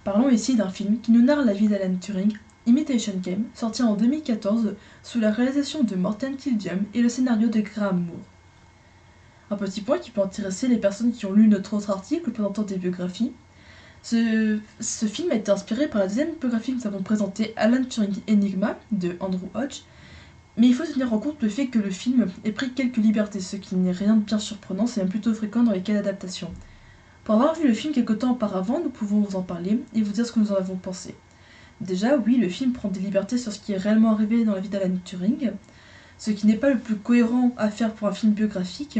Parlons ici d'un film qui nous narre la vie d'Alan Turing, Imitation Game, sorti en 2014 sous la réalisation de Morten Kildium et le scénario de Graham Moore. Un petit point qui peut intéresser les personnes qui ont lu notre autre article présentant des biographies. Ce film a été inspiré par la deuxième biographie que nous avons présentée, Alan Turing Enigma, de Andrew Hodge, mais il faut tenir en compte le fait que le film ait pris quelques libertés, ce qui n'est rien de bien surprenant, c'est même plutôt fréquent dans les cas d'adaptation. Pour avoir vu le film quelque temps auparavant, nous pouvons vous en parler et vous dire ce que nous en avons pensé. Déjà, oui, le film prend des libertés sur ce qui est réellement arrivé dans la vie d'Alan Turing, ce qui n'est pas le plus cohérent à faire pour un film biographique,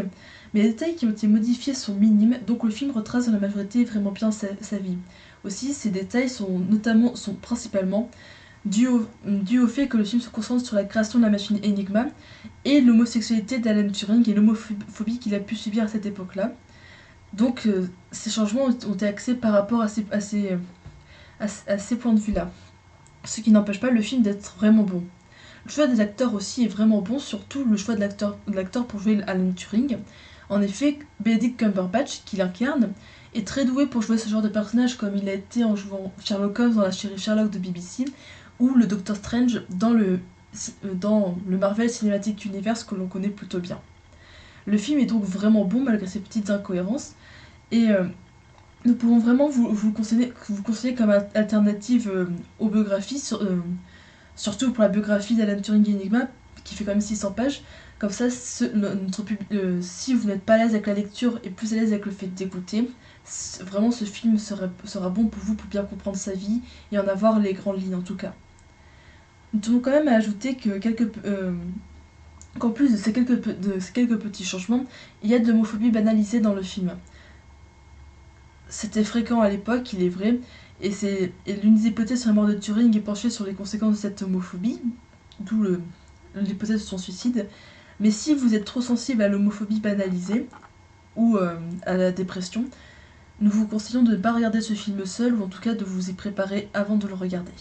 mais les détails qui ont été modifiés sont minimes, donc le film retrace dans la majorité vraiment bien sa vie. Aussi, ces détails sont principalement dus au fait que le film se concentre sur la création de la machine Enigma et l'homosexualité d'Alan Turing et l'homophobie qu'il a pu subir à cette époque-là. Donc ces changements ont été axés par rapport à ces points de vue-là. Ce qui n'empêche pas le film d'être vraiment bon. Le choix des acteurs aussi est vraiment bon, surtout le choix de l'acteur pour jouer Alan Turing. En effet, Benedict Cumberbatch, qui l'incarne, est très doué pour jouer ce genre de personnage, comme il a été en jouant Sherlock Holmes dans la série Sherlock de BBC, ou le Doctor Strange dans le Marvel Cinematic Universe que l'on connaît plutôt bien. Le film est donc vraiment bon malgré ses petites incohérences, et nous pouvons vraiment vous conseiller comme alternative aux biographies, surtout pour la biographie d'Alan Turing Enigma, qui fait quand même 600 pages. Comme ça, si vous n'êtes pas à l'aise avec la lecture et plus à l'aise avec le fait d'écouter, vraiment ce film sera bon pour vous pour bien comprendre sa vie et en avoir les grandes lignes en tout cas. Nous tenons quand même à ajouter qu'en plus de ces quelques petits changements, il y a de l'homophobie banalisée dans le film. C'était fréquent à l'époque, il est vrai, et l'une des hypothèses sur la mort de Turing est penchée sur les conséquences de cette homophobie, d'où l'hypothèse de son suicide. Mais si vous êtes trop sensible à l'homophobie banalisée ou à la dépression, nous vous conseillons de ne pas regarder ce film seul, ou en tout cas de vous y préparer avant de le regarder.